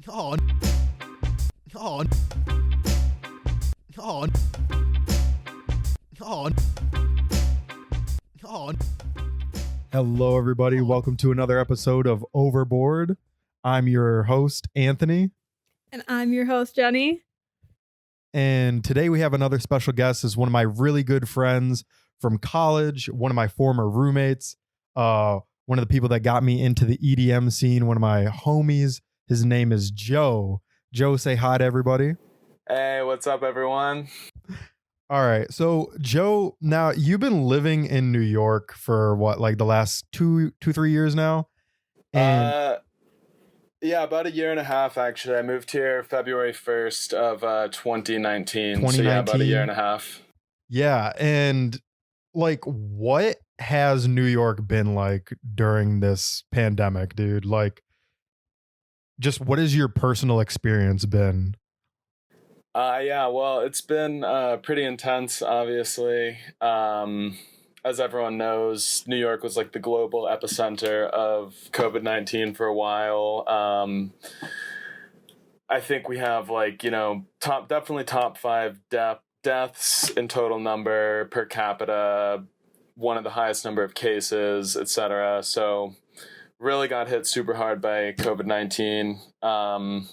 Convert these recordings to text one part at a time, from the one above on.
Oh, oh, oh, oh, oh. Hello, everybody. Welcome to another episode of Overboard. I'm your host, Anthony. And I'm your host, Jenni. And today we have another special guest. Is one of my really good friends from college, one of my former roommates, one of the people that got me into the EDM scene, one of my homies. His name is Joe. Joe, say hi to everybody. Hey, what's up, everyone? All right. So, Joe, now you've been living in New York for what, like the last 3 years now? And yeah, about a year and a half, actually. I moved here February 1st of 2019. So yeah, about a year and a half. Yeah. And like, what has New York been like during this pandemic, dude? Like, just what has your personal experience been? Yeah, well, it's been pretty intense, obviously. As everyone knows, New York was like the global epicenter of COVID-19 for a while. I think we have definitely top 5 deaths in total number per capita, one of the highest number of cases, etc. So really got hit super hard by COVID-19. And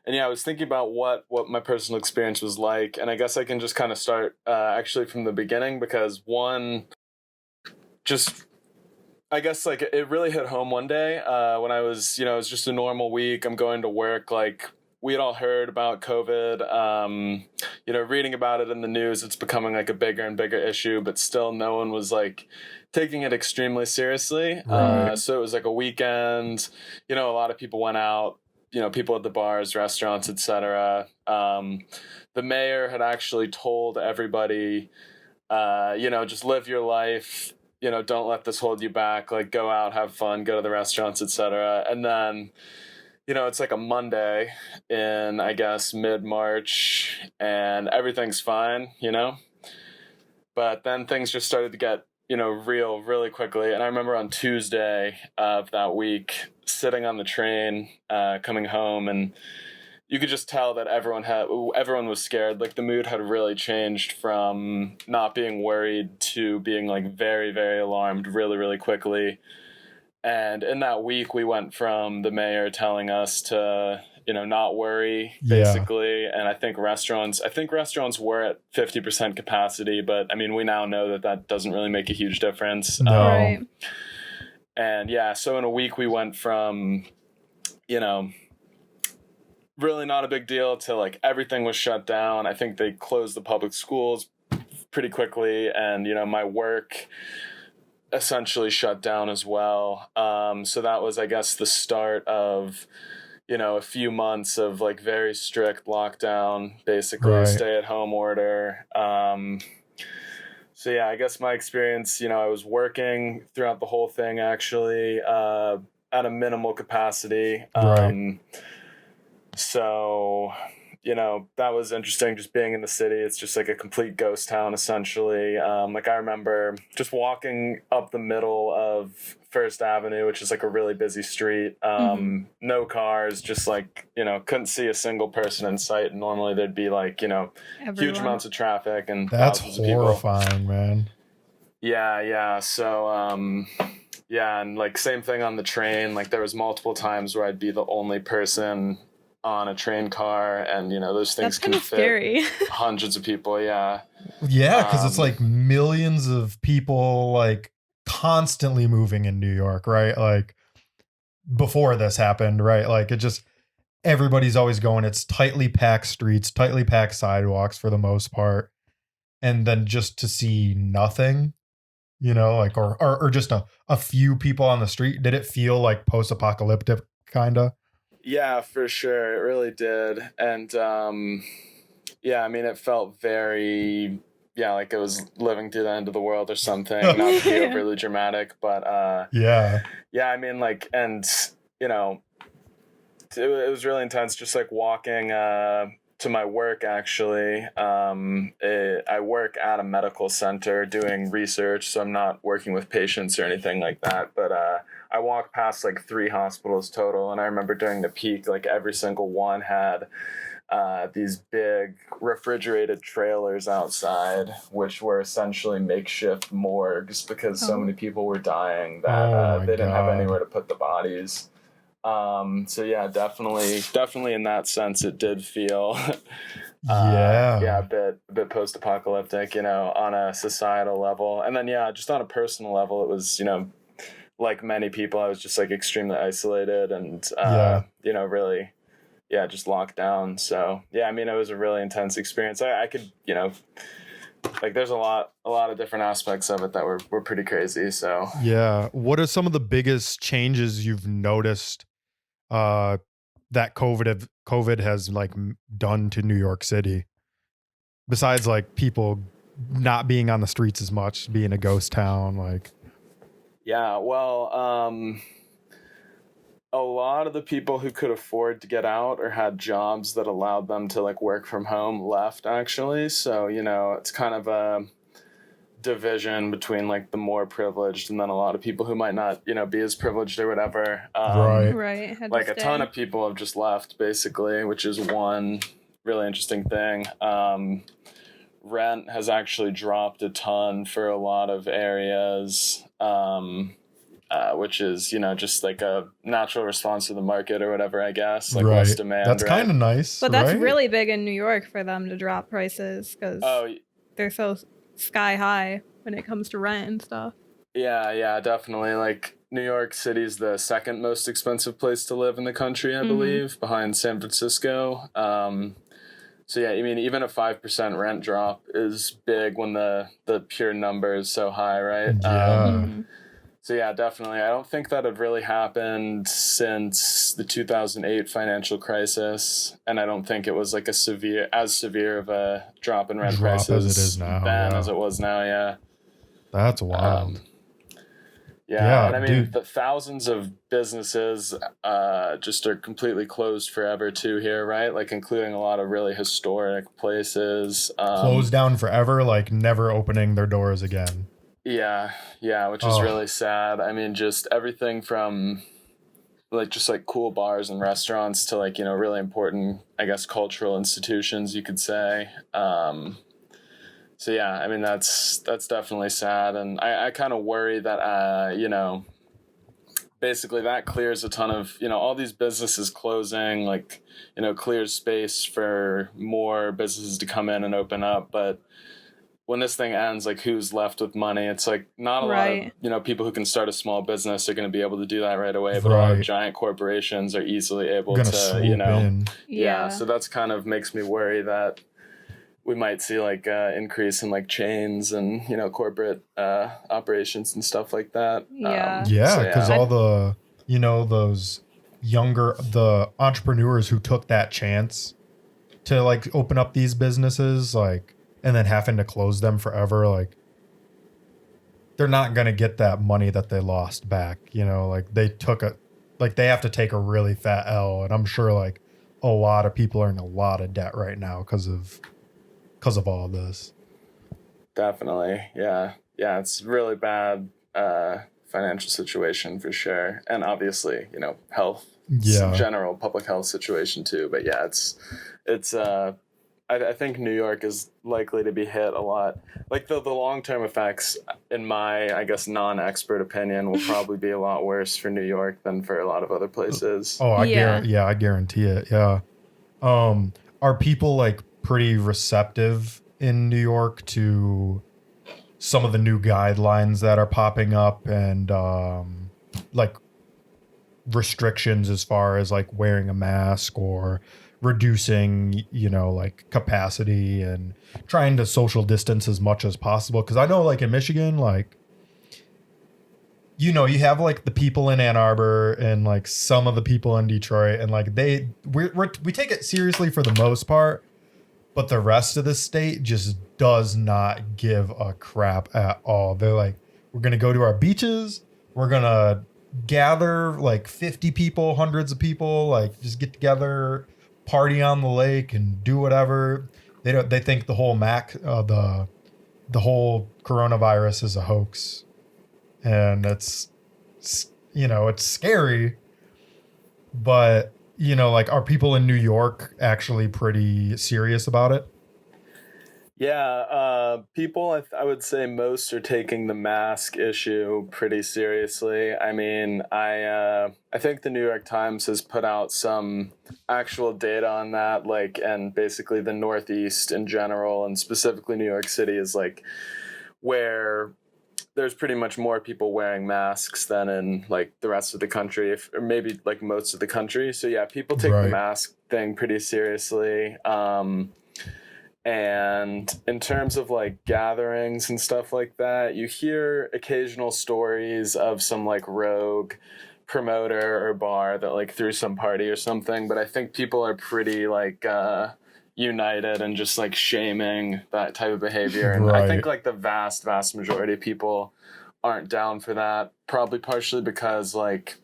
yeah, I was thinking about what my personal experience was like. And I guess I can just kind of start actually from the beginning, because I guess like it really hit home one day when I was, it was just a normal week. I'm going to work. Like, we had all heard about COVID, reading about it in the news. It's becoming like a bigger and bigger issue, but still no one was like taking it extremely seriously. Right. So it was like a weekend, a lot of people went out, people at the bars, restaurants, etc. The mayor had actually told everybody, just live your life, don't let this hold you back, like go out, have fun, go to the restaurants, etc. And then, it's like a Monday in, I guess, mid-March, and everything's fine, but then things just started to get, real really quickly. And I remember on Tuesday of that week, sitting on the train, coming home, and you could just tell that everyone was scared. Like, the mood had really changed from not being worried to being like very, very alarmed really, really quickly. And in that week, we went from the mayor telling us to, not worry, basically. Yeah. And I think restaurants were at 50% capacity, but I mean, we now know that doesn't really make a huge difference. No. Right. And yeah, so in a week we went from, really not a big deal to like everything was shut down. I think they closed the public schools pretty quickly, and, my work essentially shut down as well. So that was, I guess, the start of, a few months of like very strict lockdown, basically. Right. Stay-at-home order. So yeah, I guess my experience, I was working throughout the whole thing, actually, at a minimal capacity. Right. So, that was interesting, just being in the city. It's just like a complete ghost town, essentially. Like, I remember just walking up the middle of First Avenue, which is like a really busy street. No cars, just like, couldn't see a single person in sight. And normally there'd be like, huge amounts of traffic and that's thousands of people. Horrifying, man. Yeah. So, yeah, and like same thing on the train. Like, there was multiple times where I'd be the only person on a train car, and those things can fit scary. hundreds of people. Yeah, because it's like millions of people like constantly moving in New York, right? Like, before this happened, right? Like, it just, everybody's always going. It's tightly packed streets, tightly packed sidewalks for the most part, and then just to see nothing, like, or just a few people on the street. Did it feel like post-apocalyptic kind of? Yeah, for sure. It really did. And yeah, I mean, it felt very, like it was living through the end of the world or something. Not to be overly dramatic, but yeah, I mean, like, and it was really intense, just like walking to my work, actually. I work at a medical center doing research, so I'm not working with patients or anything like that, but I walked past like 3 hospitals total, and I remember during the peak, like every single one had these big refrigerated trailers outside, which were essentially makeshift morgues because so many people were dying that they didn't have anywhere to put the bodies. So yeah, definitely in that sense, it did feel, a bit post-apocalyptic, on a societal level. And then, just on a personal level, it was, like many people, I was just like extremely isolated and, really, just locked down. So yeah, I mean, it was a really intense experience. I could, like there's a lot of different aspects of it that were pretty crazy. So yeah. What are some of the biggest changes you've noticed that COVID has like done to New York City, besides like people not being on the streets as much, being a ghost town? Like, yeah, well, a lot of the people who could afford to get out or had jobs that allowed them to like work from home left, actually. So it's kind of a division between like the more privileged and then a lot of people who might not be as privileged or whatever. Right. Like a ton of people have just left, basically, which is one really interesting thing. Rent has actually dropped a ton for a lot of areas, which is just like a natural response to the market or whatever, I guess, like less demand. That's kind of nice, but that's really big in New York for them to drop prices because they're so sky high when it comes to rent and stuff. Yeah, definitely. Like New York City is the second most expensive place to live in the country, I believe, behind San Francisco. So yeah, I mean, even a 5% rent drop is big when the pure number is so high, right? Yeah. So yeah, definitely. I don't think that had really happened since the 2008 financial crisis, and I don't think it was like as severe of a drop in rent prices as it is now, as it was now. Yeah, that's wild. And I mean, the thousands of businesses just are completely closed forever too here, right? Like including a lot of really historic places. Closed down forever, like never opening their doors again. Yeah, which is really sad. I mean, just everything from like just like cool bars and restaurants to like, really important, I guess, cultural institutions, you could say. So yeah, I mean, that's definitely sad. And I kind of worry that, basically that clears a ton of, all these businesses closing, like, clears space for more businesses to come in and open up. But when this thing ends, like who's left with money? It's like not a lot of, people who can start a small business are going to be able to do that right away. But a lot of giant corporations are easily able to, in. So that's kind of makes me worry that we might see like increase in like chains and, corporate operations and stuff like that. Because all the, the entrepreneurs who took that chance to like open up these businesses, like, and then having to close them forever, like they're not going to get that money that they lost back. Like they have to take a really fat L. And I'm sure like a lot of people are in a lot of debt right now because of all this. Definitely. Yeah. It's really bad financial situation for sure. And obviously, health, general public health situation too. But yeah, it's I think New York is likely to be hit a lot. Like the long-term effects, in my, I guess, non-expert opinion, will probably be a lot worse for New York than for a lot of other places. I guarantee it. Yeah. Are people like pretty receptive in New York to some of the new guidelines that are popping up and like restrictions as far as like wearing a mask or reducing, like capacity and trying to social distance as much as possible? Because I know like in Michigan, like, you have like the people in Ann Arbor and like some of the people in Detroit, and like we take it seriously for the most part, but the rest of the state just does not give a crap at all. They're like, we're going to go to our beaches. We're going to gather like 50 people, hundreds of people, like just get together, party on the lake and do whatever. They think the whole the whole coronavirus is a hoax. And it's it's scary, but like, are people in New York actually pretty serious about it? Yeah, people, I would say most are taking the mask issue pretty seriously. I mean, I think the New York Times has put out some actual data on that, like, and basically the Northeast in general, and specifically New York City is like where there's pretty much more people wearing masks than in like the rest of the country, or maybe like most of the country. So yeah, people take the Right. mask thing pretty seriously. And in terms of like gatherings and stuff like that, you hear occasional stories of some like rogue promoter or bar that like threw some party or something. But I think people are pretty like united and just like shaming that type of behavior. And I think Right. like the vast majority of people aren't down for that, probably partially because like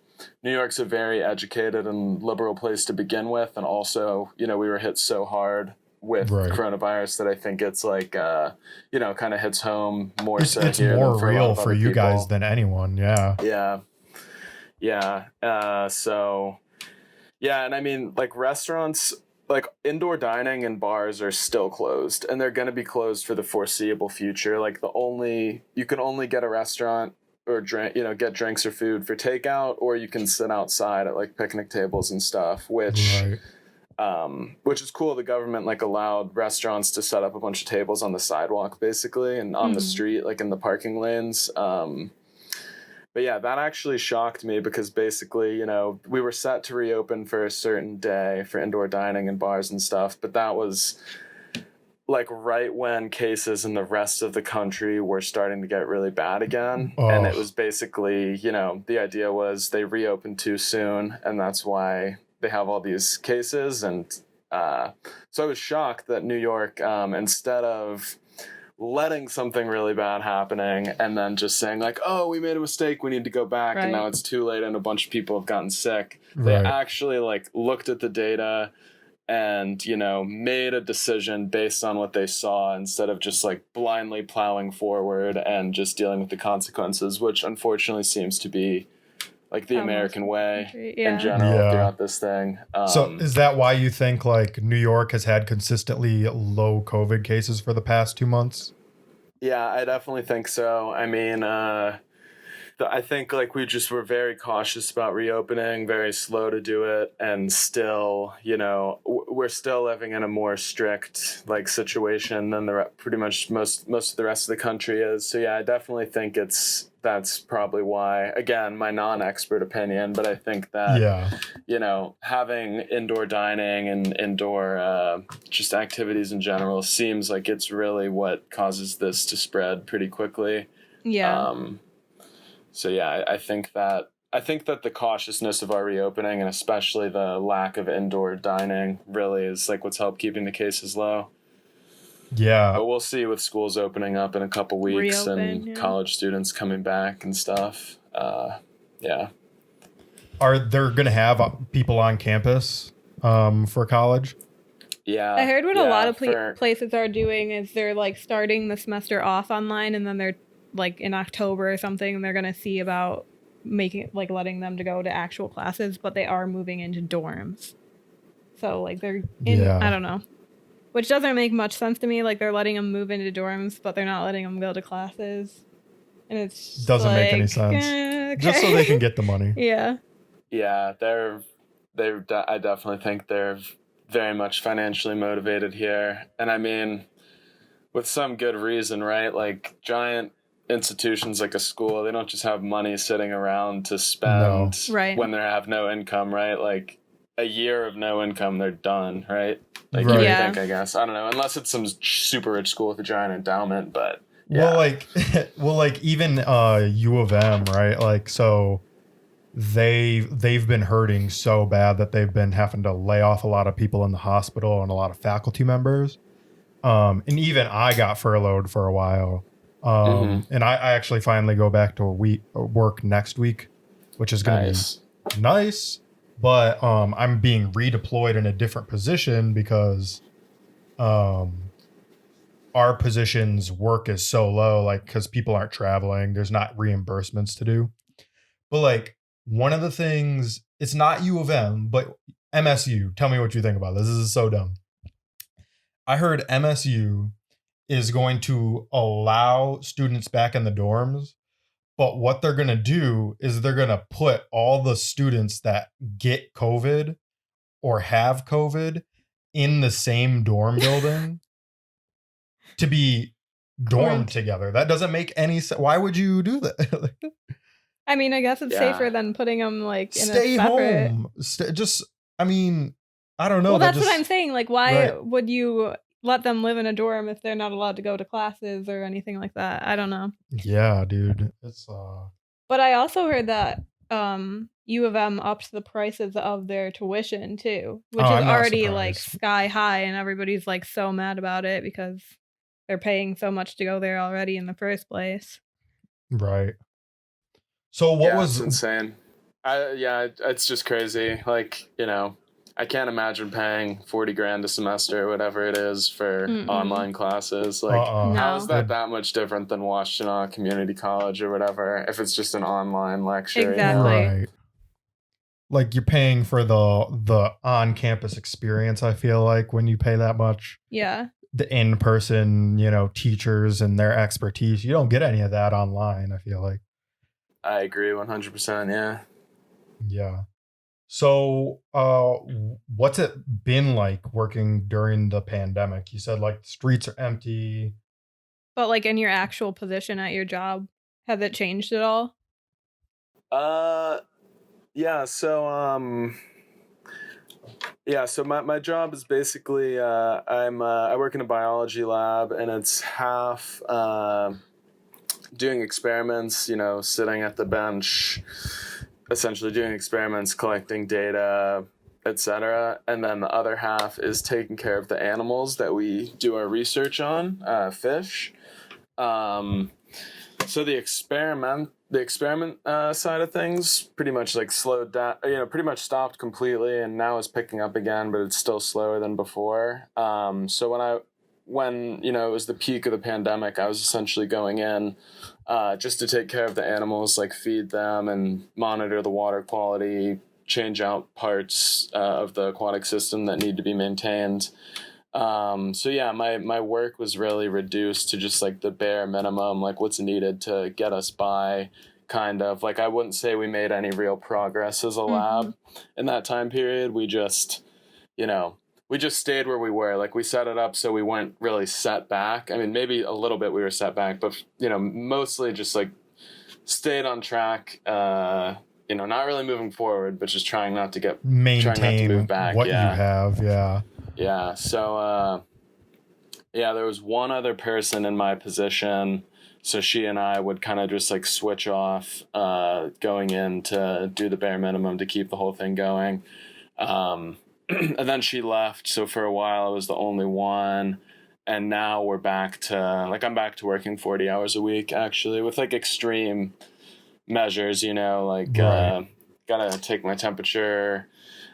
New York's a very educated and liberal place to begin with, and also, we were hit so hard with Right. coronavirus that I think it's like kind of hits home more It's so it's here more than for a lot real of for other you guys people. than anyone. Yeah. So yeah, and I mean, like, restaurants, like indoor dining and bars are still closed, and they're going to be closed for the foreseeable future. Like, you can only get a restaurant or drink, get drinks or food for takeout, or you can sit outside at like picnic tables and stuff, Right. which is cool. The government like allowed restaurants to set up a bunch of tables on the sidewalk basically, and on the street, like in the parking lanes. But yeah, that actually shocked me because basically, we were set to reopen for a certain day for indoor dining and bars and stuff, but that was like right when cases in the rest of the country were starting to get really bad again. And it was basically, the idea was they reopened too soon, and that's why they have all these cases. And so I was shocked that New York, instead of letting something really bad happening and then just saying like, oh, we made a mistake, we need to go back, and now it's too late and a bunch of people have gotten sick. They actually like looked at the data and made a decision based on what they saw, instead of just like blindly plowing forward and just dealing with the consequences, which unfortunately seems to be like the American way in general throughout this thing. So is that why you think like New York has had consistently low COVID cases for the past 2 months? Yeah, I definitely think so. I mean, I think like we just were very cautious about reopening, very slow to do it, and still, we're still living in a more strict like situation than pretty much most of the rest of the country is. So yeah, I definitely think that's probably why. Again, my non-expert opinion, but I think that having indoor dining and indoor just activities in general seems like it's really what causes this to spread pretty quickly. Yeah. So yeah, I think that the cautiousness of our reopening, and especially the lack of indoor dining, really is like what's helped keeping the cases low. Yeah. But we'll see with schools opening up in a couple weeks and college students coming back and stuff. Yeah. Are there going to have people on campus for college? Yeah. I heard what a lot of places are doing is they're like starting the semester off online, and then they're like in October or something, they're going to see about letting them to go to actual classes, but they are moving into dorms. So like they're in, I don't know, which doesn't make much sense to me. Like they're letting them move into dorms, but they're not letting them go to classes. And it's doesn't make any sense. Okay. Just so they can get the money. Yeah. Yeah. I definitely think they're very much financially motivated here. And I mean, with some good reason, right? Like giant institutions like a school, they don't just have money sitting around to spend when they have no income, right? Like a year of no income, they're done, right? Like you think, I guess. I don't know, unless it's some super rich school with a giant endowment, but well, like even U of M, right? Like, so they've been hurting so bad that they've been having to lay off a lot of people in the hospital and a lot of faculty members. And even I got furloughed for a while. And I actually finally go back to work next week, which is going to be nice. But I'm being redeployed in a different position because our position's work is so low, like because people aren't traveling, there's not reimbursements to do. But like one of the things, it's not U of M, but MSU. Tell me what you think about this. This is so dumb. I heard MSU is going to allow students back in the dorms, but what they're going to do is they're going to put all the students that get COVID or have COVID in the same dorm building to be dormed together. That doesn't make any sense. Why would you do that? I mean, I guess it's safer than putting them like in Stay a separate... home. I mean, I don't know. Well, that's what I'm saying. Like, why would you let them live in a dorm if they're not allowed to go to classes or anything like that? I don't know. Yeah, dude. It's But I also heard that U of M upped the prices of their tuition too, which is already like sky high, and everybody's like so mad about it because they're paying so much to go there already in the first place. Right. So what was insane? It's just crazy. Like, you know, I can't imagine paying $40,000 a semester or whatever it is for online classes. Like, how is that much different than Washtenaw Community College or whatever? If it's just an online lecture, exactly. You know? Right. Like you're paying for the on-campus experience. I feel like when you pay that much. Yeah. The in-person, you know, teachers and their expertise, you don't get any of that online. I feel like. I agree 100%. Yeah. Yeah. So, what's it been like working during the pandemic? You said like the streets are empty. But like in your actual position at your job, has it changed at all? Yeah. So, so my job is basically, I work in a biology lab, and it's half, doing experiments, you know, sitting at the bench, essentially doing experiments, collecting data, etc. And then the other half is taking care of the animals that we do our research on, fish. So the experiment side of things pretty much like slowed down, you know, pretty much stopped completely, and now is picking up again, but it's still slower than before. So when you know, it was the peak of the pandemic, I was essentially going in just to take care of the animals, like feed them and monitor the water quality, change out parts of the aquatic system that need to be maintained. So yeah, my work was really reduced to just like the bare minimum, like what's needed to get us by, kind of. Like, I wouldn't say we made any real progress as a lab in that time period. We just, you know, we just stayed where we were. Like, we set it up so we weren't really set back. I mean, maybe a little bit we were set back, but, you know, mostly just like stayed on track, you know, not really moving forward, but just trying not to move back. What you have. Yeah. Yeah. So, there was one other person in my position. So she and I would kind of just like switch off, going in to do the bare minimum to keep the whole thing going. And then she left. So for a while I was the only one. And now we're back to, like, I'm back to working 40 hours a week, actually, with like extreme measures, you know, like, gotta take my temperature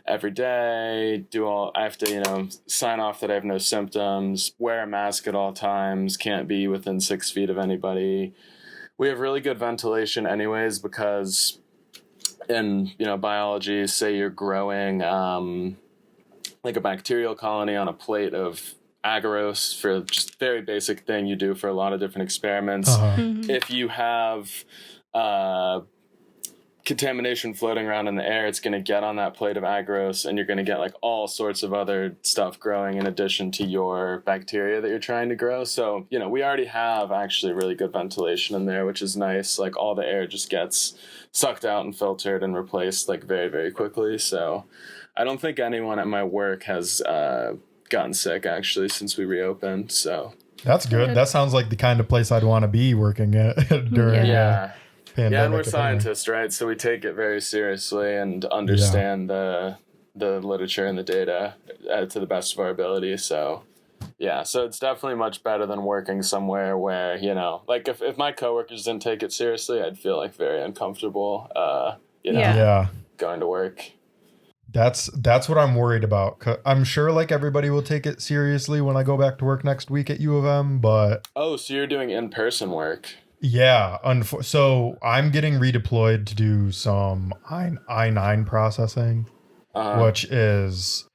every day, I have to, you know, sign off that I have no symptoms, wear a mask at all times, can't be within 6 feet of anybody. We have really good ventilation anyways, because in, you know, biology, say you're growing like a bacterial colony on a plate of agarose, for just very basic thing you do for a lot of different experiments. If you have contamination floating around in the air, it's going to get on that plate of agarose, and you're going to get like all sorts of other stuff growing in addition to your bacteria that you're trying to grow. So, you know, we already have actually really good ventilation in there, which is nice. Like, all the air just gets sucked out and filtered and replaced like very, very quickly. So I don't think anyone at my work has gotten sick actually since we reopened. So that's good. That sounds like the kind of place I'd want to be working at during pandemic. Yeah, and we're scientists, right? So we take it very seriously and understand the literature and the data to the best of our ability. So yeah, so it's definitely much better than working somewhere where, you know, like if my coworkers didn't take it seriously, I'd feel like very uncomfortable, going to work. That's what I'm worried about. I'm sure like everybody will take it seriously when I go back to work next week at U of M, but... Oh, so you're doing in-person work? Yeah. So I'm getting redeployed to do some I-9 processing, which is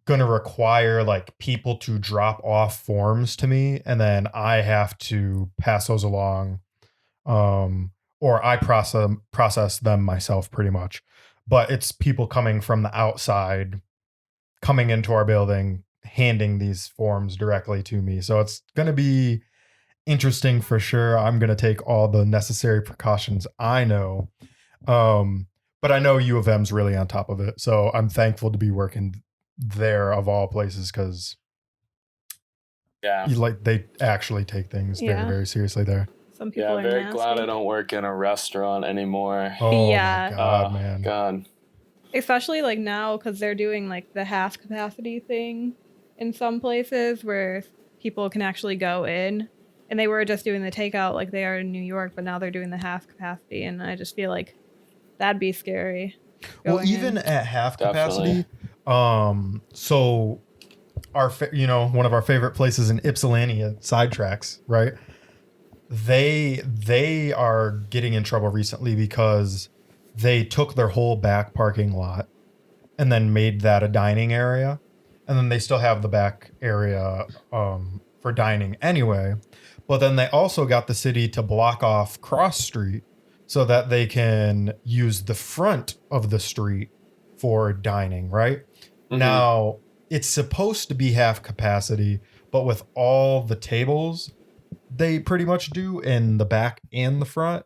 going to require like people to drop off forms to me, and then I have to pass those along, or I process them myself pretty much. But it's people coming from the outside, coming into our building, handing these forms directly to me. So it's going to be interesting for sure. I'm going to take all the necessary precautions I know. But I know U of M's really on top of it. So I'm thankful to be working there of all places, because they actually take things very, very seriously there. Some people are very nasty. glad I don't work in a restaurant anymore. Oh my God, man. God. Especially like now, because they're doing like the half capacity thing in some places where people can actually go in, and they were just doing the takeout like they are in New York, but now they're doing the half capacity, and I just feel like that'd be scary. Well, even at half Definitely. capacity, so one of our favorite places in Ypsilanti, Sidetracks, right? They are getting in trouble recently because they took their whole back parking lot and then made that a dining area, and then they still have the back area for dining anyway. But then they also got the city to block off Cross Street so that they can use the front of the street for dining, right? Mm-hmm. Now, it's supposed to be half capacity, but with all the tables they pretty much do in the back and the front,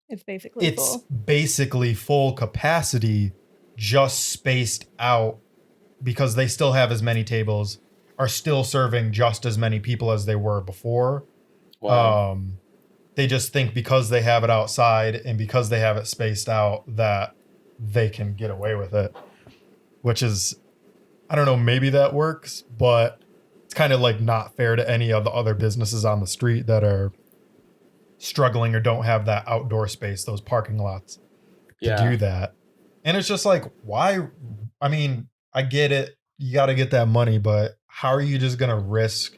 it's basically full capacity, just spaced out, because they still have as many tables, are still serving just as many people as they were before. Wow. They just think because they have it outside and because they have it spaced out that they can get away with it, which is, I don't know, maybe that works, but it's kind of like not fair to any of the other businesses on the street that are struggling or don't have that outdoor space, those parking lots to do that. And it's just like, why? I mean, I get it. You got to get that money, but how are you just going to risk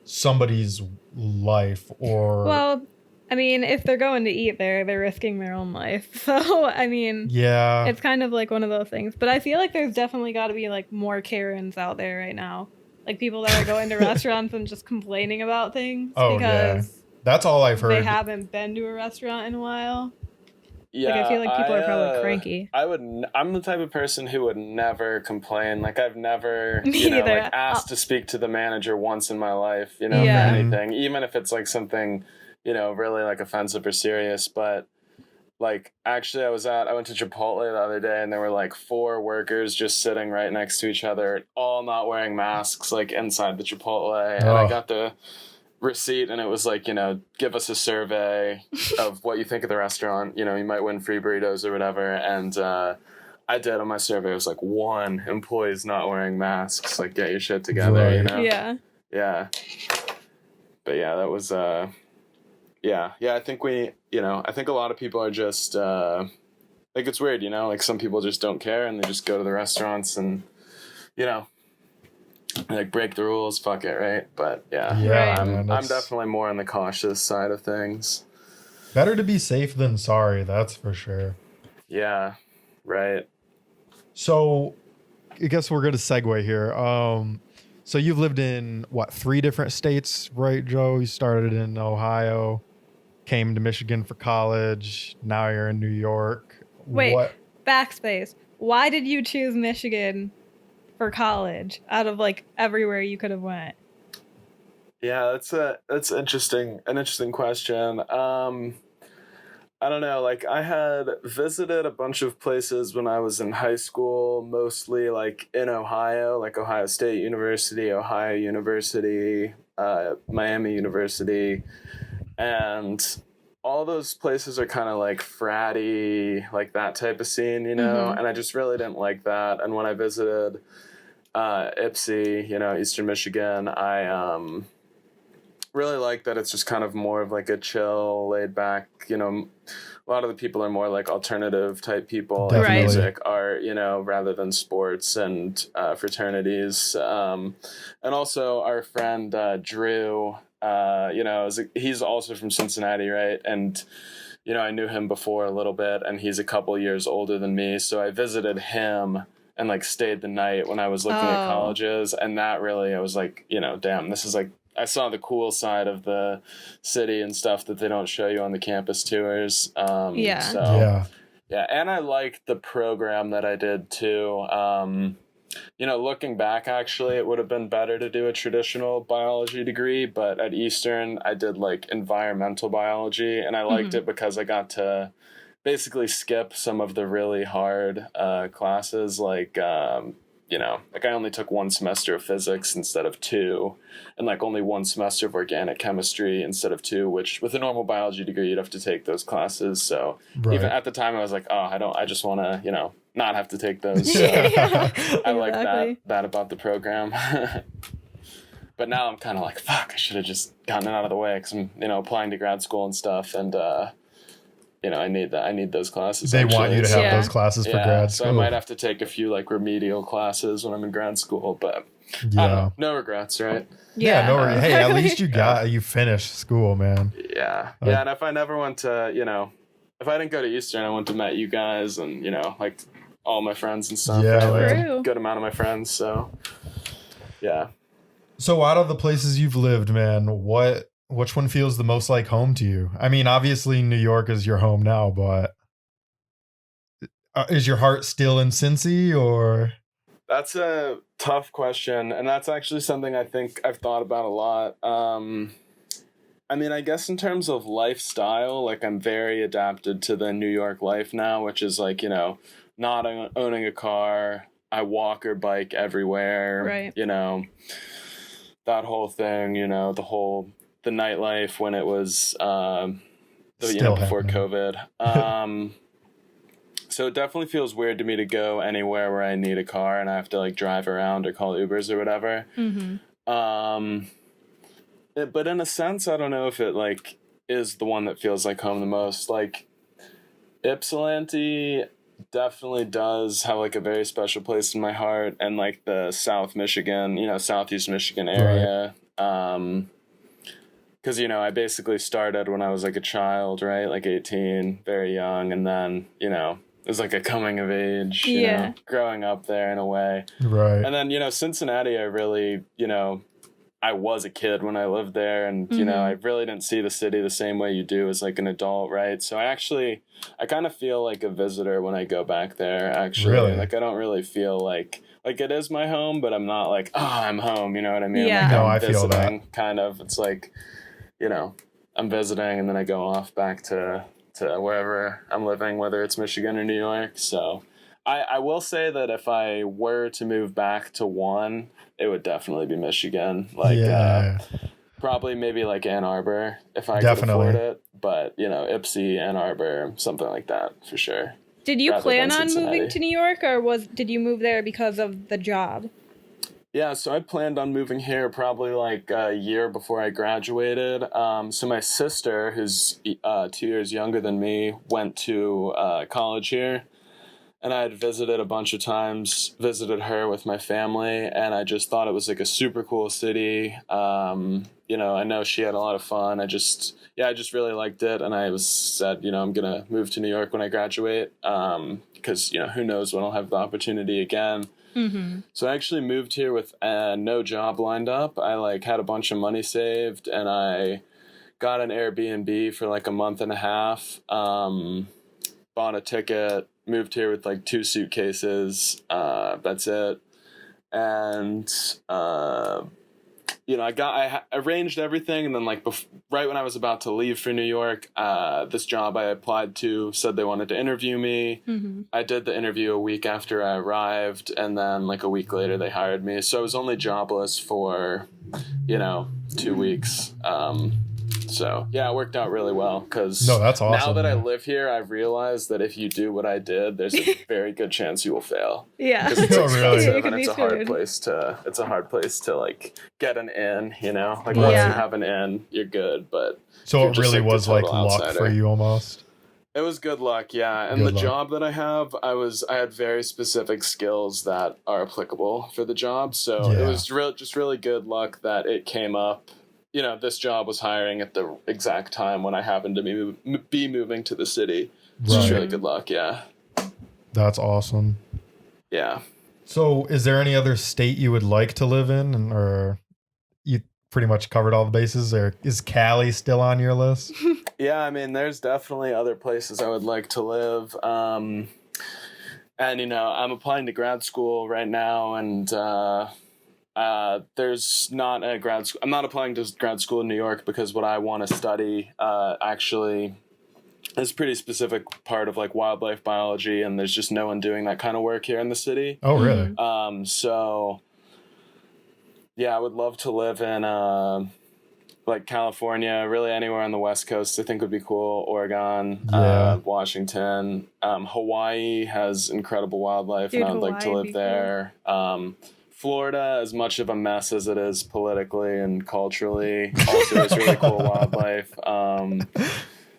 somebody's life? Or, well, I mean, if they're going to eat there, they're risking their own life. So, I mean, yeah, it's kind of like one of those things. But I feel like there's definitely got to be like more Karens out there right now. Like people that are going to restaurants and just complaining about things. Oh, because that's all I've heard. They haven't been to a restaurant in a while. Yeah, like I feel like people are probably cranky. I'm the type of person who would never complain. Like I've never, like asked to speak to the manager once in my life, for anything, even if it's like something, really like offensive or serious. But like actually I went to Chipotle the other day and there were like 4 workers just sitting right next to each other, all not wearing masks, like inside the Chipotle. And I got the receipt and it was like, give us a survey of what you think of the restaurant, you might win free burritos or whatever. And I did on my survey, it was like 1 employee's not wearing masks, like get your shit together. Yeah But yeah, that was I think I think a lot of people are just like, it's weird, like some people just don't care and they just go to the restaurants and like break the rules, fuck it, right? But I'm definitely more on the cautious side of things. Better to be safe than sorry, that's for sure. Yeah, right. So I guess we're gonna segue here. So you've lived in 3 different states, right, Joe? You started in Ohio, came to Michigan for college, now you're in New York. Wait, backspace. Why did you choose Michigan for college out of like everywhere you could have went? Yeah, that's an interesting question. I don't know, like I had visited a bunch of places when I was in high school, mostly like in Ohio, like Ohio State University, Ohio University, Miami University, and all those places are kind of like fratty, like that type of scene, and I just really didn't like that. And when I visited Ypsi, Eastern Michigan, I really like that it's just kind of more of like a chill, laid back, a lot of the people are more like alternative type people, like music, art, rather than sports and fraternities. And also our friend Drew He's also from Cincinnati, right? And I knew him before a little bit, and he's a couple years older than me. So I visited him and like stayed the night when I was looking at colleges. And that really, I was like, damn, this is like, I saw the cool side of the city and stuff that they don't show you on the campus tours. Yeah. And I liked the program that I did too. Looking back, actually, it would have been better to do a traditional biology degree, but at Eastern, I did like environmental biology, and I liked it because I got to basically skip some of the really hard classes, like I only took 1 semester of physics instead of 2, and like only 1 semester of organic chemistry instead of 2, which with a normal biology degree, you'd have to take those classes. So even at the time I was like, I just want to, not have to take those. So I like that about the program. But now I'm kind of like, fuck, I should have just gotten it out of the way because I'm, applying to grad school and stuff. And, I need those classes. They want you to have those classes for grad school. So I might have to take a few like remedial classes when I'm in grad school, but I don't know. No regrets, right? Yeah, no worries. Hey, at least you finished school, man. Yeah. And if I never went to, if I didn't go to Eastern, I wouldn't have met you guys and, like all my friends and stuff. Yeah, like a good amount of my friends. So, yeah. So out of the places you've lived, man, which one feels the most like home to you? I mean, obviously New York is your home now, but is your heart still in Cincy or? That's a tough question. And that's actually something I think I've thought about a lot. I mean, I guess in terms of lifestyle, like I'm very adapted to the New York life now, which is like, not owning a car. I walk or bike everywhere. Right. That whole thing, the nightlife when it was, before COVID. So it definitely feels weird to me to go anywhere where I need a car and I have to like drive around or call Ubers or whatever. But in a sense, I don't know if it like is the one that feels like home the most. Like Ypsilanti definitely does have like a very special place in my heart, and like the Southeast Michigan area. Right. Because, I basically started when I was like a child, right? Like 18, very young. And then, it was like a coming of age, growing up there in a way. Right. And then, Cincinnati, I really, I was a kid when I lived there. And, I really didn't see the city the same way you do as like an adult, right? So I kind of feel like a visitor when I go back there, actually. Really? Like, I don't really feel like it is my home, but I'm not like, I'm home, you know what I mean? Yeah. Like, No, I'm I feel visiting, that. kind of. It's like, I'm visiting and then I go off back to wherever I'm living, whether it's Michigan or New York. So I will say that if I were to move back to one, it would definitely be Michigan. Like, probably maybe like Ann Arbor if I could afford it. But, Ypsi, Ann Arbor, something like that for sure. Did you plan on moving to New York, or did you move there because of the job? Yeah, so I planned on moving here probably like a year before I graduated. So my sister, who's 2 years younger than me, went to college here. And I had visited a bunch of times, visited her with my family, and I just thought it was like a super cool city. I know she had a lot of fun. I just really liked it. And I said, I'm going to move to New York when I graduate because, who knows when I'll have the opportunity again. Mm-hmm. So I actually moved here with no job lined up. I had a bunch of money saved, and I got an Airbnb for like a month and a half, bought a ticket, moved here with like 2 suitcases. That's it. And, I arranged everything. And then like right when I was about to leave for New York, this job I applied to said they wanted to interview me. Mm-hmm. I did the interview a week after I arrived. And then like a week later they hired me. So I was only jobless for, 2 weeks. So yeah, it worked out really well because that's awesome. Now that I live here, I've realized that if you do what I did, there's a very good chance you will fail. Yeah, because it's expensive and it's a screwed. It's a hard place to like get an in. Like once you have an in, you're good. But so it really just, was like luck outsider. for you almost. It was good luck, yeah. And job that I have, I had very specific skills that are applicable for the job. So it was just really good luck that it came up. this job was hiring at the exact time when I happened to be moving to the city. It's just really good luck. Yeah. That's awesome. Yeah. So is there any other state you would like to live in, or you pretty much covered all the bases, or is Cali still on your list? Yeah, I mean, there's definitely other places I would like to live. And, I'm applying to grad school right now, and there's not a grad school. I'm not applying to grad school in New York because what I want to study actually is a pretty specific part of like wildlife biology, and there's just no one doing that kind of work here in the city. Oh, really? So, yeah, I would love to live in like California, really anywhere on the West Coast I think would be cool. Oregon, Washington, Hawaii has incredible wildlife. Dude, and I would like to Hawaii live there. Florida, as much of a mess as it is politically and culturally, also is really cool wildlife.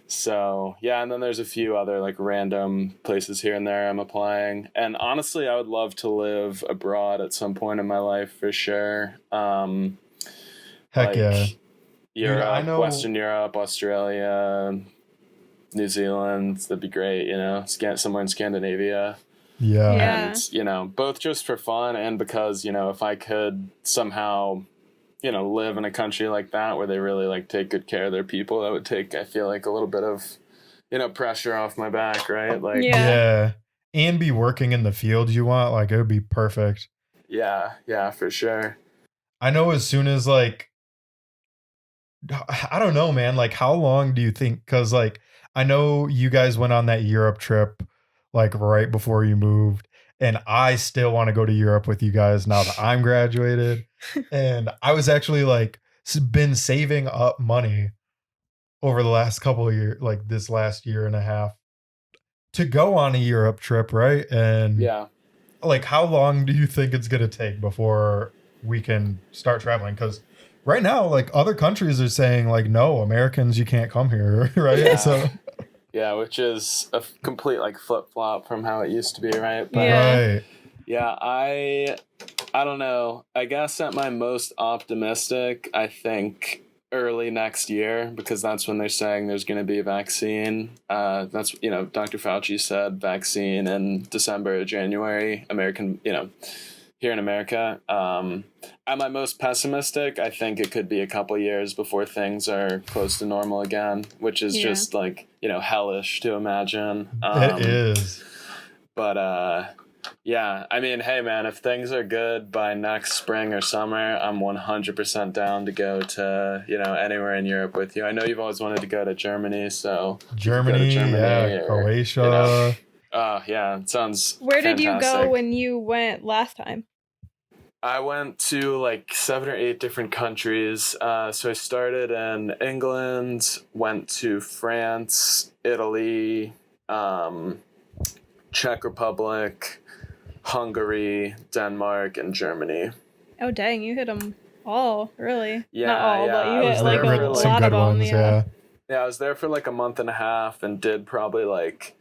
So yeah, and then there's a few other like random places here and there I'm applying. And honestly, I would love to live abroad at some point in my life for sure. Heck yeah. Europe, I know... Western Europe, Australia, New Zealand, that'd be great, somewhere in Scandinavia. Yeah. And, both just for fun and because, if I could somehow, live in a country like that where they really like take good care of their people, that would take, I feel like, a little bit of, pressure off my back, right? Like, yeah. And be working in the field you want, like it would be perfect. Yeah, for sure. I know as soon as like, I don't know, man. Like, how long do you think? Because, like, I know you guys went on that Europe trip, like, right before you moved. And I still want to go to Europe with you guys now that I'm graduated. And I was actually, like, been saving up money over the last couple of years, like, this last year and a half to go on a Europe trip, right? And, yeah. Like, how long do you think it's going to take before we can start traveling? Because right now, like, other countries are saying, like, no, Americans, you can't come here, right? Yeah. So, yeah, which is a complete, like, flip-flop from how it used to be, right? But, right. Yeah, I don't know. I guess at my most optimistic, I think early next year, because that's when they're saying there's going to be a vaccine. That's, Dr. Fauci said vaccine in December or January, American, here in America. At my most pessimistic, I think it could be a couple years before things are close to normal again, which is just like, hellish to imagine. It is. But, yeah, I mean, hey, man, if things are good by next spring or summer, I'm 100% down to go to, anywhere in Europe with you. I know you've always wanted to go to Germany, so... Germany, or, Croatia. Yeah, it sounds Where fantastic. Did you go when you went last time? I went to, like, 7 or 8 different countries. So I started in England, went to France, Italy, Czech Republic, Hungary, Denmark, and Germany. Oh, dang, you hit them all, really. Yeah, not all, but you hit like a some lot good of them. Ones, yeah, I was there for like a month and a half and did probably like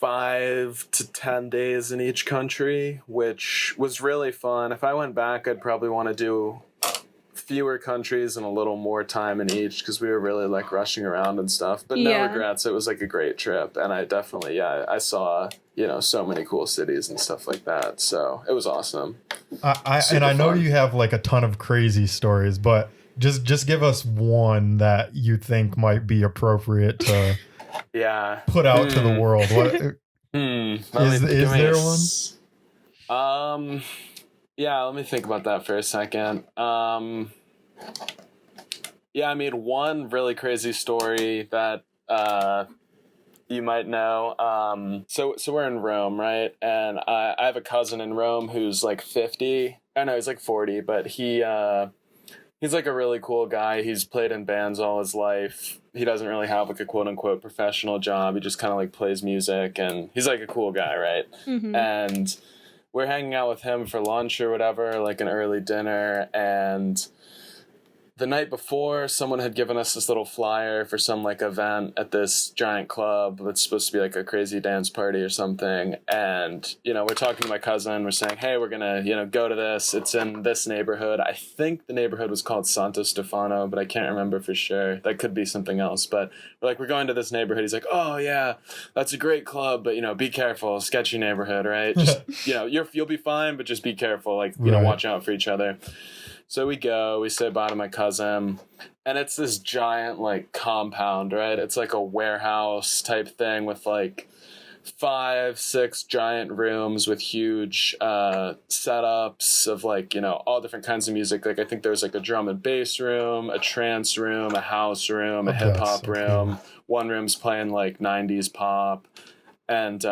5 to 10 days in each country, which was really fun. If I went back, I'd probably want to do fewer countries and a little more time in each because we were really like rushing around and stuff, but no regrets. It was like a great trip, and I definitely I saw so many cool cities and stuff like that, so it was awesome. I know you have like a ton of crazy stories, but just give us one that you think might be appropriate to put out to the world. What is there one? Let me think about that for a second. I mean, one really crazy story that you might know. So we're in Rome, right? And I have a cousin in Rome who's like 50. I know he's like 40, but he's like a really cool guy. He's played in bands all his life. He doesn't really have like a quote unquote professional job. He just kind of like plays music, and he's like a cool guy, right? Mm-hmm. And we're hanging out with him for lunch or whatever, like an early dinner, and the night before, someone had given us this little flyer for some like event at this giant club that's supposed to be like a crazy dance party or something. And, you know, we're talking to my cousin. We're saying, hey, we're going to, you know, go to this. It's in this neighborhood. I think the neighborhood was called Santo Stefano, but I can't remember for sure. That could be something else. But we're like, we're going to this neighborhood. He's like, oh, yeah, that's a great club. But, you know, be careful. Sketchy neighborhood, right? Just, you know, you'll be fine, but just be careful. Like, you know, watch out for each other. So we go, we say bye to my cousin, and it's this giant, like, compound, right? It's like a warehouse type thing with, like, 5-6 giant rooms with huge setups of, like, you know, all different kinds of music. Like, I think there's, like, a drum and bass room, a trance room, a house room, a hip-hop room. One room's playing, like, 90s pop. And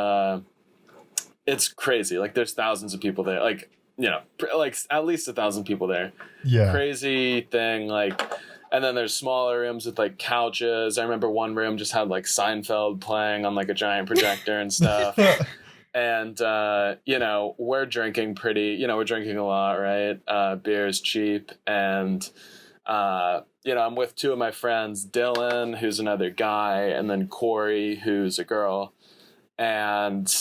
it's crazy. Like, there's thousands of people there. Like, you know, like at least 1,000 people there. Yeah. Crazy thing. Like, and then there's smaller rooms with like couches. I remember one room just had like Seinfeld playing on like a giant projector and stuff. And, you know, we're drinking a lot, right? Beer is cheap. And, you know, I'm with two of my friends, Dylan, who's another guy, and then Corey, who's a girl. And,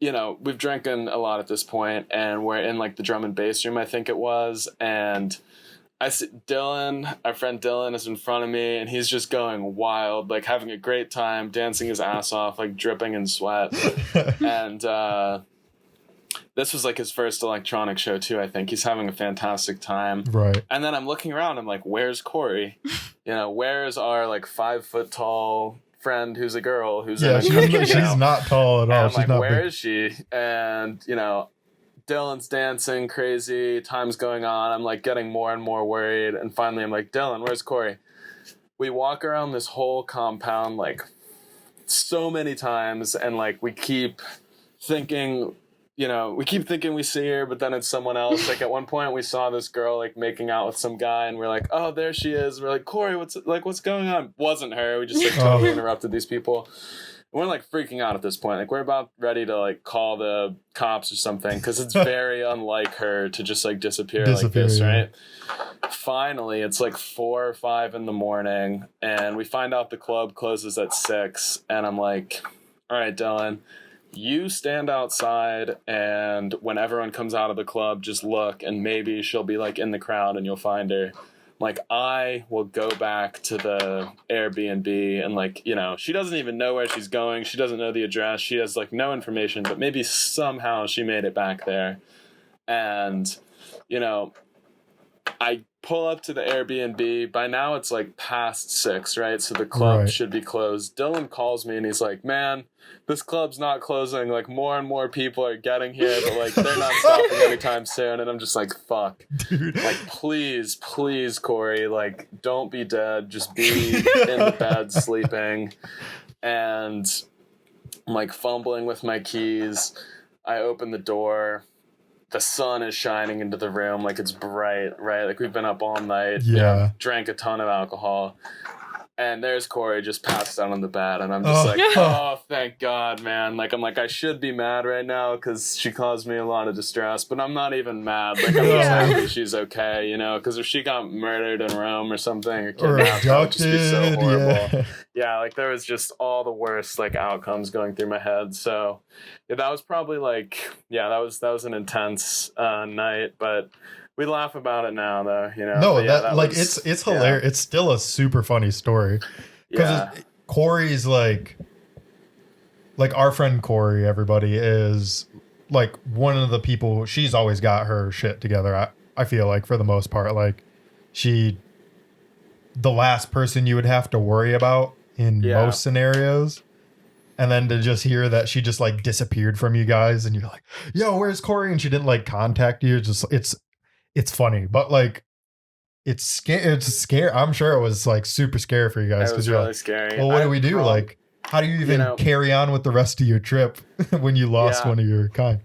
you know, we've drinking a lot at this point, and we're in like the drum and bass room, I think it was. And I see Dylan, our friend Dylan, is in front of me, and he's just going wild, like having a great time, dancing his ass off, like dripping in sweat. And this was like his first electronic show too, I think. He's having a fantastic time. Right. And then I'm looking around, I'm like, where's Corey? You know, where's our like 5 foot tall friend who's a girl who's she's not tall at all. And I'm like, where is she? And, you know, Dylan's dancing crazy, time's going on. I'm like getting more and more worried. And finally I'm like, Dylan, where's Corey? We walk around this whole compound like so many times, and like we keep thinking we see her, but then it's someone else. Like at one point we saw this girl like making out with some guy, and we're like, oh, there she is. We're like, Corey, what's going on? Wasn't her. We just like totally interrupted these people. We're like freaking out at this point. Like we're about ready to like call the cops or something, because it's very unlike her to just like disappear like this, right? Finally, it's like 4 or 5 in the morning, and we find out the club closes at 6, and I'm like, all right, Dylan, you stand outside, and when everyone comes out of the club, just look, and maybe she'll be like in the crowd and you'll find her. Like, I will go back to the Airbnb, and like, you know, she doesn't even know where she's going. She doesn't know the address. She has like no information, but maybe somehow she made it back there. And, you know, I pull up to the Airbnb. By now it's like past 6, right? So the club should be closed. Dylan calls me and he's like, man, this club's not closing. Like more and more people are getting here, but like they're not stopping anytime soon. And I'm just like, fuck. Dude. Like, please, Corey, like don't be dead. Just be in the bed sleeping. And I'm like fumbling with my keys. I open the door. The sun is shining into the room, like it's bright, right? Like we've been up all night, you know, drank a ton of alcohol, and there's Corey just passed out on the bed, and I'm just like, oh, thank God, man. Like I'm like, I should be mad right now because she caused me a lot of distress, but I'm not even mad. Like I'm just happy she's okay, you know, because if she got murdered in Rome or something, or kidnapped, that would just be so horrible. Yeah, like there was just all the worst like outcomes going through my head. So yeah, that was probably like, that was an intense night, but we laugh about it now though, you know. No, that like was, it's hilarious. It's still a super funny story. Because Corey's like our friend Corey, everybody is like one of the people, she's always got her shit together. I feel like for the most part, like the last person you would have to worry about in most scenarios. And then to just hear that she just like disappeared from you guys, and you're like, yo, where's Corey? And she didn't like contact you. It's funny, but like it's scary. I'm sure it was like super scary for you guys. It was really like, scary. Well, what do we do? Like, how do you even carry on with the rest of your trip when you lost one of your kind?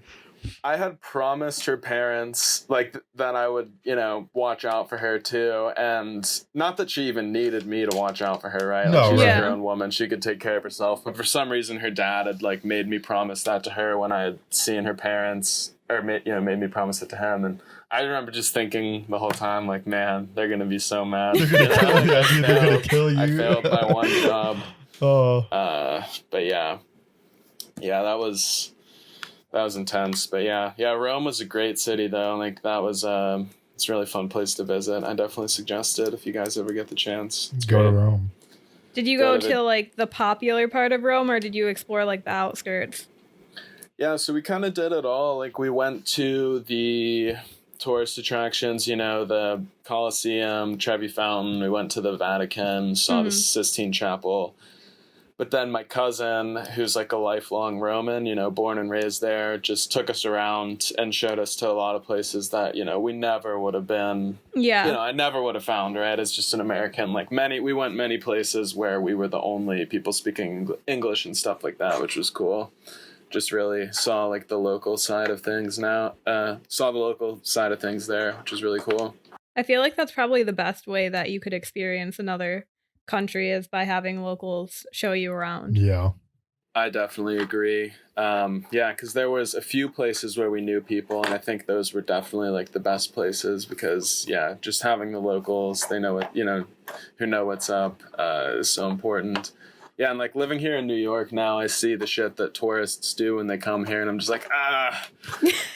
I had promised her parents like that I would, watch out for her too, and not that she even needed me to watch out for her, right? No, Like, she's right. like her own woman; she could take care of herself. But for some reason, her dad had like made me promise that to her when I had seen her parents, or made me promise it to him. And I remember just thinking the whole time, like, man, they're gonna be so mad. They're gonna kill you. I failed my one job. Oh. But yeah, that was intense. But yeah, Rome was a great city though. Like that was it's a really fun place to visit. I definitely suggest it if you guys ever get the chance. It's Go great. to Rome. Did you go to like the popular part of Rome, or did you explore like the outskirts? Yeah, so we kind of did it all. Like we went to the tourist attractions, the Colosseum, Trevi Fountain. We went to the Vatican, saw the Sistine Chapel. But then my cousin, who's like a lifelong Roman, born and raised there, just took us around and showed us to a lot of places that, we never would have been. Yeah. I never would have found, right? As just an American. Like we went many places where we were the only people speaking English and stuff like that, which was cool. Just really saw like the local side of things there, which was really cool. I feel like that's probably the best way that you could experience another country is by having locals show you around. Yeah, I definitely agree. Because there was a few places where we knew people, and I think those were definitely like the best places because just having the locals, they know what who know what's up, is so important. Yeah, and like living here in New York now, I see the shit that tourists do when they come here, and I'm just like,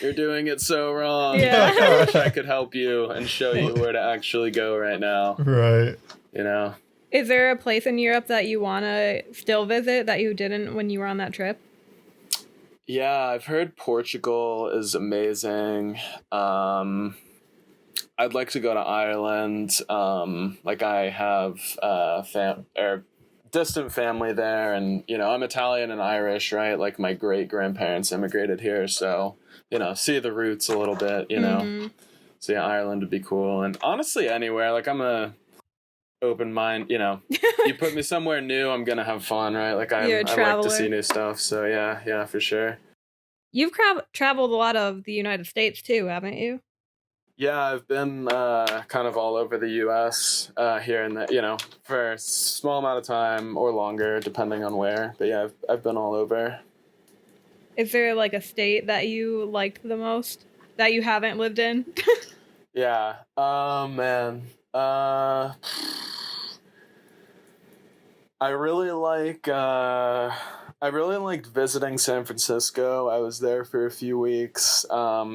you're doing it so wrong. Yeah. I wish I could help you and show you where to actually go right now. Right. Is there a place in Europe that you want to still visit that you didn't when you were on that trip? Yeah, I've heard Portugal is amazing. I'd like to go to Ireland. Like I have distant family there, and I'm Italian and Irish, right? Like my great grandparents immigrated here, so see the roots a little bit. So yeah, Ireland would be cool, and honestly anywhere. Like I'm a open mind. You put me somewhere new, I'm gonna have fun, right? Like I like to see new stuff. So yeah, for sure. You've traveled a lot of the United States too, haven't you? Yeah, I've been kind of all over the U.S. Here and there, for a small amount of time or longer, depending on where. But yeah, I've been all over. Is there like a state that you liked the most that you haven't lived in? Yeah. Man. I really liked visiting San Francisco. I was there for a few weeks,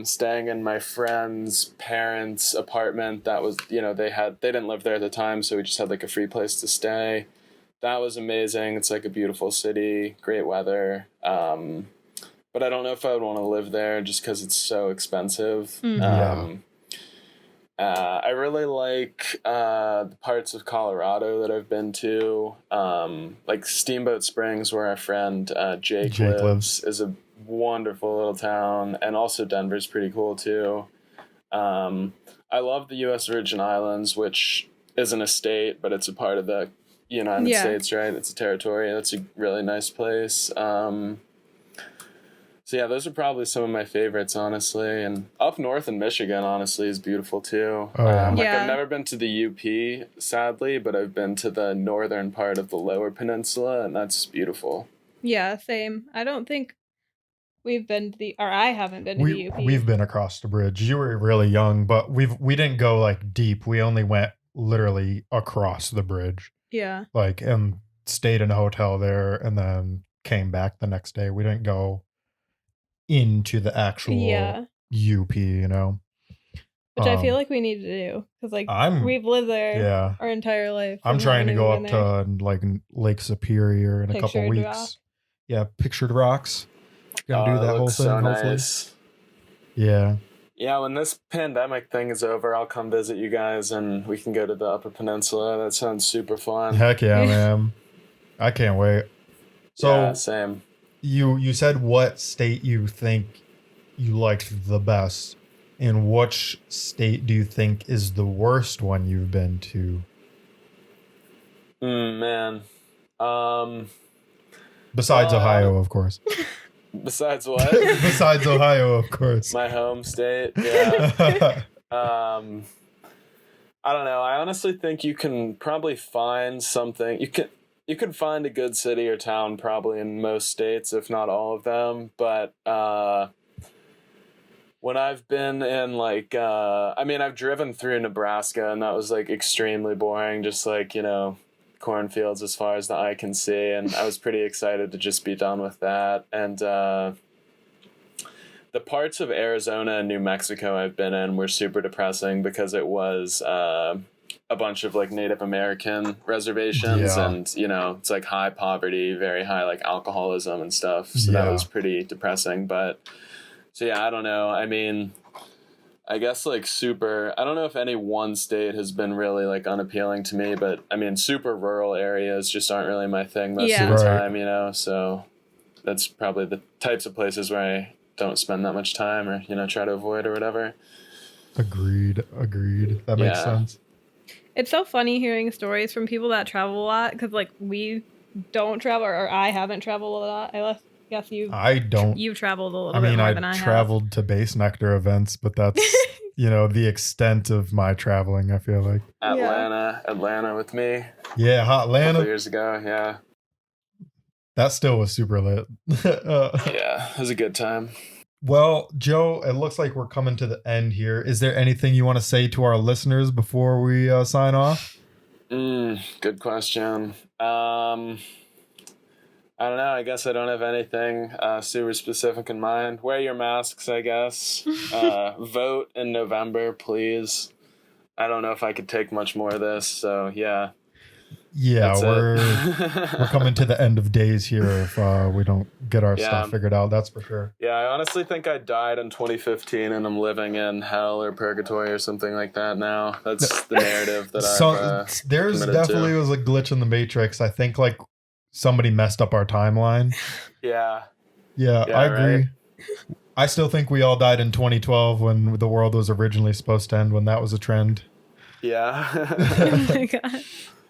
staying in my friend's parents' apartment. That was, they didn't live there at the time, so we just had like a free place to stay. That was amazing. It's like a beautiful city, great weather. But I don't know if I would want to live there just because it's so expensive. I really like the parts of Colorado that I've been to, like Steamboat Springs, where our friend Jake lives, is a wonderful little town, and also Denver's pretty cool too. I love the U.S. Virgin Islands, which isn't a state, but it's a part of the United States, right? It's a territory. That's a really nice place. So yeah, those are probably some of my favorites, honestly. And up north in Michigan, honestly, is beautiful too. I've never been to the UP, sadly, but I've been to the northern part of the Lower Peninsula, and that's beautiful. Yeah, same. I don't think we've been to I haven't been to the UP. We've been across the bridge. You were really young, but we didn't go like deep. We only went literally across the bridge. Yeah. Like, and stayed in a hotel there, and then came back the next day. We didn't go into the actual UP, which I feel like we need to do because we've lived there our entire life. I'm trying to go up to like Lake Superior in a couple weeks. Rock. Yeah, Pictured Rocks. Gonna do that whole thing, so hopefully. Nice. Yeah, when this pandemic thing is over, I'll come visit you guys and we can go to the Upper Peninsula. That sounds super fun. Heck yeah, man. I can't wait. So same. You said what state you think you liked the best, and which state do you think is the worst one you've been to? Man. Besides Ohio, of course. Besides what? Besides Ohio, of course. My home state. Yeah. I don't know. I honestly think you can probably find something. You could find a good city or town probably in most states, if not all of them. But when I've been in like, I've driven through Nebraska, and that was like extremely boring. Just like, cornfields as far as the eye can see, and I was pretty excited to just be done with that. And the parts of Arizona and New Mexico I've been in were super depressing because it was a bunch of like Native American reservations, and it's like high poverty, very high like alcoholism and stuff, so that was pretty depressing. But so yeah, I don't know, I guess like I don't know if any one state has been really like unappealing to me, but super rural areas just aren't really my thing most of the time, so that's probably the types of places where I don't spend that much time or, try to avoid or whatever. Agreed. That makes sense. It's so funny hearing stories from people that travel a lot, because like we don't travel, or I haven't traveled a lot. I guess you've traveled a little bit more than I have. I traveled to Base Nectar events, but that's the extent of my traveling, I feel like. Atlanta with me. Yeah, hot Atlanta. A couple years ago, yeah. That still was super lit. Yeah, it was a good time. Well, Joe, it looks like we're coming to the end here. Is there anything you want to say to our listeners before we sign off? Good question. I don't know. I guess I don't have anything super specific in mind. Wear your masks, I guess. Vote in November, please. I don't know if I could take much more of this, so yeah. Yeah, we're coming to the end of days here if we don't get our stuff figured out. That's for sure. Yeah, I honestly think I died in 2015 and I'm living in hell or purgatory or something like that now. That's the narrative that I've there's definitely was a glitch in the Matrix. I think like somebody messed up our timeline. Yeah, I agree. Right? I still think we all died in 2012 when the world was originally supposed to end, when that was a trend. Yeah. Oh my God.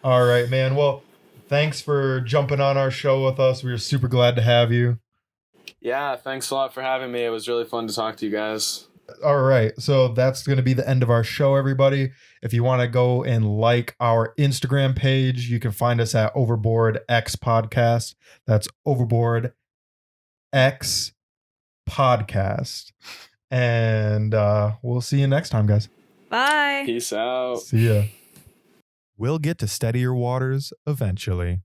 All right, man. Well, thanks for jumping on our show with us. We were super glad to have you. Yeah, thanks a lot for having me. It was really fun to talk to you guys. All right. So that's going to be the end of our show, everybody. If you want to go and like our Instagram page, you can find us at Overboard X Podcast. That's Overboard X Podcast. And we'll see you next time, guys. Bye. Peace out. See ya. We'll get to steadier waters eventually.